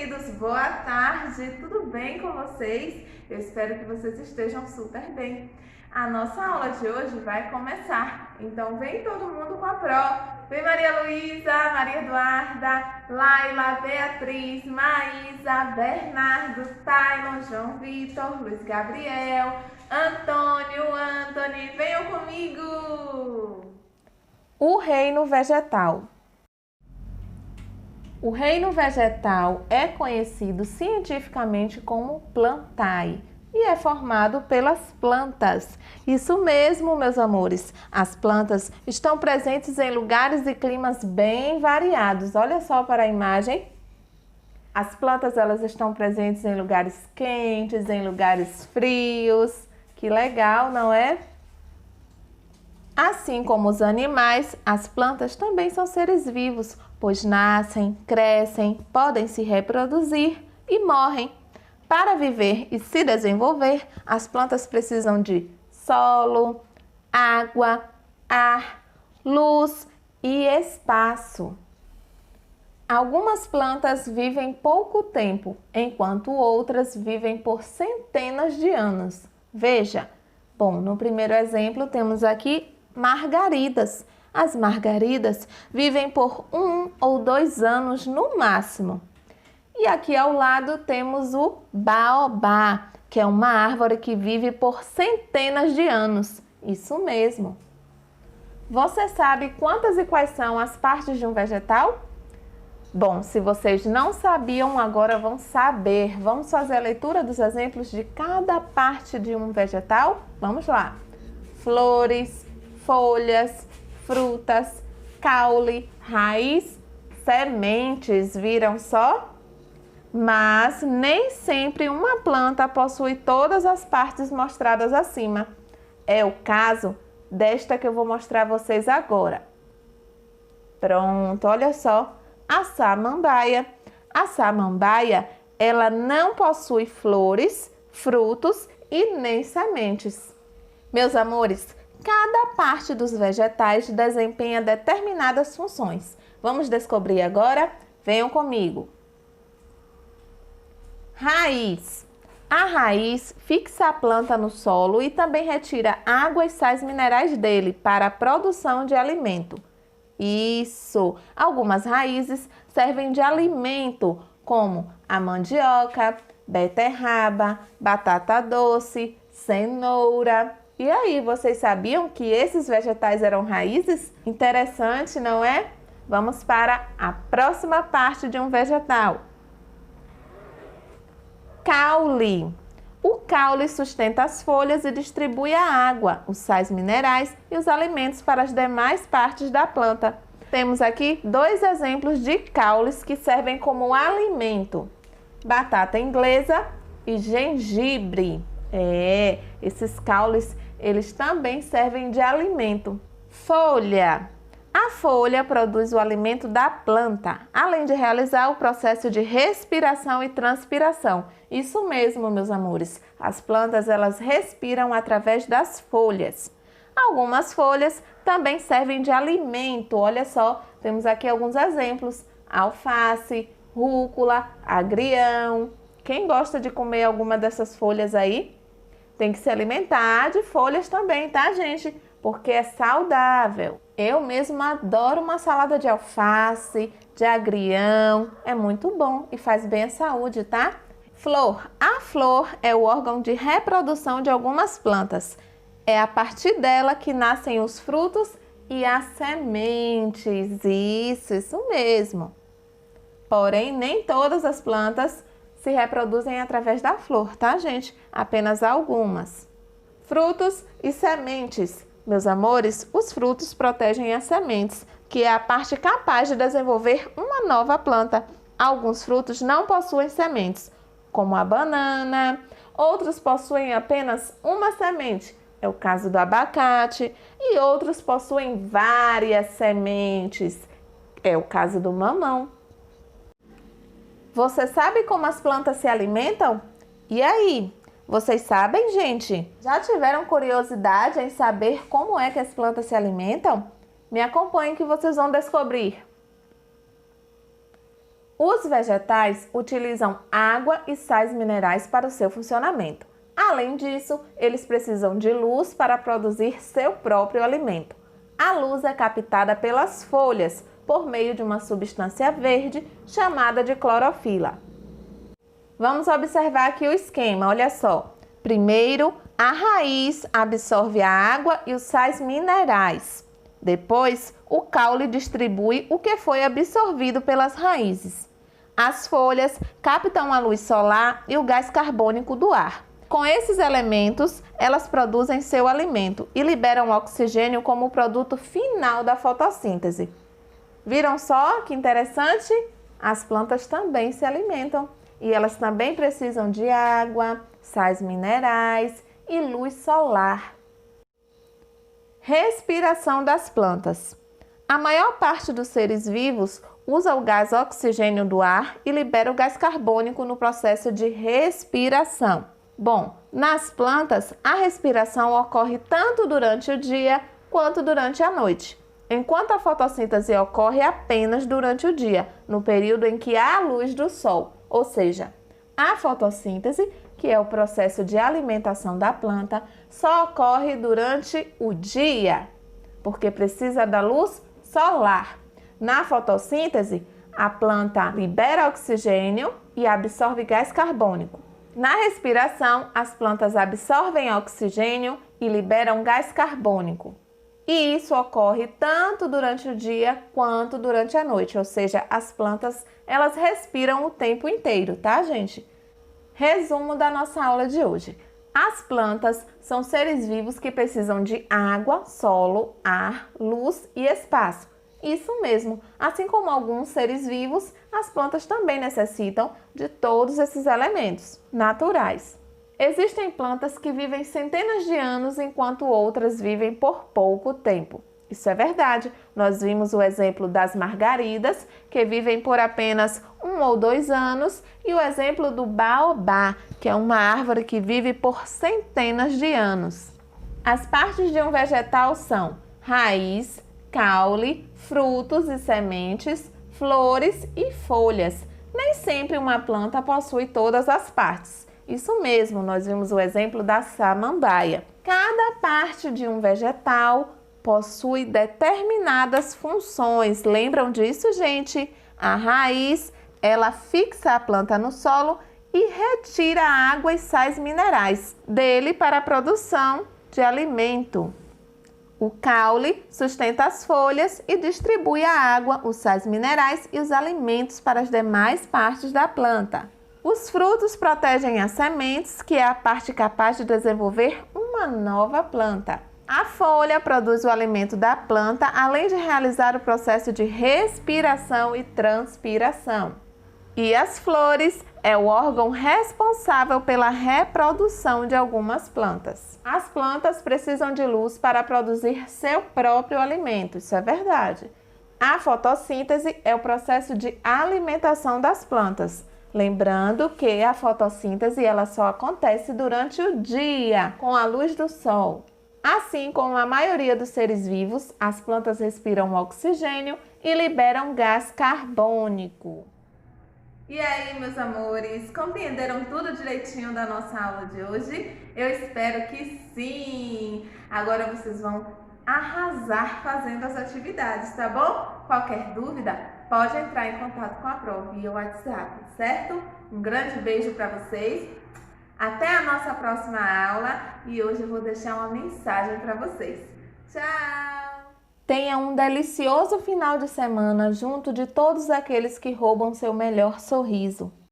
queridos, boa tarde, tudo bem com vocês? Eu espero que vocês estejam super bem. A nossa aula de hoje vai começar, então vem todo mundo com a pró. Vem Maria Luísa, Maria Eduarda, Laila, Beatriz, Maísa, Bernardo, Tailon, João Vitor, Luiz Gabriel, Antônio, Anthony, venham comigo! O reino vegetal. O reino vegetal é conhecido cientificamente como plantae e é formado pelas plantas. Isso mesmo, meus amores. As plantas estão presentes em lugares e climas bem variados. Olha só para a imagem. As plantas elas estão presentes em lugares quentes, em lugares frios. Que legal, não é? Assim como os animais, as plantas também são seres vivos, pois nascem, crescem, podem se reproduzir e morrem. Para viver e se desenvolver, as plantas precisam de solo, água, ar, luz e espaço. Algumas plantas vivem pouco tempo, enquanto outras vivem por centenas de anos. Veja, bom, no primeiro exemplo temos aqui margaridas. As margaridas vivem por 1 ou 2 anos no máximo. E aqui ao lado temos o baobá, que é uma árvore que vive por centenas de anos. Isso mesmo. Você sabe quantas e quais são as partes de um vegetal? Bom, se vocês não sabiam, agora vão saber. Vamos fazer a leitura dos exemplos de cada parte de um vegetal? Vamos lá. Flores, folhas, frutas, caule, raiz, sementes, viram só? Mas nem sempre uma planta possui todas as partes mostradas acima. É o caso desta que eu vou mostrar a vocês agora. Pronto, olha só, a samambaia. A samambaia, ela não possui flores, frutos e nem sementes. Meus amores, cada parte dos vegetais desempenha determinadas funções. Vamos descobrir agora? Venham comigo. Raiz. A raiz fixa a planta no solo e também retira água e sais minerais dele para a produção de alimento. Isso! Algumas raízes servem de alimento, como a mandioca, beterraba, batata doce, cenoura. E aí, vocês sabiam que esses vegetais eram raízes? Interessante, não é? Vamos para a próxima parte de um vegetal. Caule. O caule sustenta as folhas e distribui a água, os sais minerais e os alimentos para as demais partes da planta. Temos aqui 2 exemplos de caules que servem como alimento: batata inglesa e gengibre. Esses caules, eles também servem de alimento. Folha. A folha produz o alimento da planta, além de realizar o processo de respiração e transpiração. Isso mesmo, meus amores. As plantas, elas respiram através das folhas. Algumas folhas também servem de alimento. Olha só, temos aqui alguns exemplos: alface, rúcula, agrião. Quem gosta de comer alguma dessas folhas aí? Tem que se alimentar de folhas também, tá, gente? Porque é saudável. Eu mesma adoro uma salada de alface, de agrião. É muito bom e faz bem à saúde, tá? Flor. A flor é o órgão de reprodução de algumas plantas. É a partir dela que nascem os frutos e as sementes. Isso mesmo. Porém, nem todas as plantas se reproduzem através da flor, tá, gente? Apenas algumas. Frutos e sementes. Meus amores, os frutos protegem as sementes, que é a parte capaz de desenvolver uma nova planta. Alguns frutos não possuem sementes, como a banana. Outros possuem apenas uma semente, é o caso do abacate. E outros possuem várias sementes, é o caso do mamão. Você sabe como as plantas se alimentam? E aí? Vocês sabem, gente? Já tiveram curiosidade em saber como é que as plantas se alimentam? Me acompanhem que vocês vão descobrir. Os vegetais utilizam água e sais minerais para o seu funcionamento. Além disso, eles precisam de luz para produzir seu próprio alimento. A luz é captada pelas folhas por meio de uma substância verde chamada de clorofila. Vamos observar aqui o esquema, olha só. Primeiro, a raiz absorve a água e os sais minerais. Depois, o caule distribui o que foi absorvido pelas raízes. As folhas captam a luz solar e o gás carbônico do ar. Com esses elementos, elas produzem seu alimento e liberam oxigênio como produto final da fotossíntese. Viram só que interessante? As plantas também se alimentam e elas também precisam de água, sais minerais e luz solar. Respiração das plantas. A maior parte dos seres vivos usa o gás oxigênio do ar e libera o gás carbônico no processo de respiração. Bom, nas plantas, a respiração ocorre tanto durante o dia quanto durante a noite, enquanto a fotossíntese ocorre apenas durante o dia, no período em que há a luz do sol, ou seja, a fotossíntese, que é o processo de alimentação da planta, só ocorre durante o dia, porque precisa da luz solar. Na fotossíntese, a planta libera oxigênio e absorve gás carbônico. Na respiração, as plantas absorvem oxigênio e liberam gás carbônico. E isso ocorre tanto durante o dia quanto durante a noite, ou seja, as plantas elas respiram o tempo inteiro, tá, gente? Resumo da nossa aula de hoje. As plantas são seres vivos que precisam de água, solo, ar, luz e espaço. Isso mesmo, assim como alguns seres vivos, as plantas também necessitam de todos esses elementos naturais. Existem plantas que vivem centenas de anos enquanto outras vivem por pouco tempo. Isso é verdade. Nós vimos o exemplo das margaridas, que vivem por apenas 1 ou 2 anos, e o exemplo do baobá, que é uma árvore que vive por centenas de anos. As partes de um vegetal são raiz, caule, frutos e sementes, flores e folhas. Nem sempre uma planta possui todas as partes. Isso mesmo, nós vimos o exemplo da samambaia. Cada parte de um vegetal possui determinadas funções. Lembram disso, gente? A raiz, ela fixa a planta no solo e retira água e sais minerais dele para a produção de alimento. O caule sustenta as folhas e distribui a água, os sais minerais e os alimentos para as demais partes da planta. Os frutos protegem as sementes, que é a parte capaz de desenvolver uma nova planta. A folha produz o alimento da planta, além de realizar o processo de respiração e transpiração. E as flores é o órgão responsável pela reprodução de algumas plantas. As plantas precisam de luz para produzir seu próprio alimento, isso é verdade. A fotossíntese é o processo de alimentação das plantas. Lembrando que a fotossíntese ela só acontece durante o dia, com a luz do sol. Assim como a maioria dos seres vivos, as plantas respiram oxigênio e liberam gás carbônico. E aí, meus amores, compreenderam tudo direitinho da nossa aula de hoje? Eu espero que sim! Agora vocês vão arrasar fazendo as atividades, tá bom? Qualquer dúvida, pode entrar em contato com a Pro via WhatsApp, certo? Um grande beijo para vocês. Até a nossa próxima aula e hoje eu vou deixar uma mensagem para vocês. Tchau! Tenha um delicioso final de semana junto de todos aqueles que roubam seu melhor sorriso.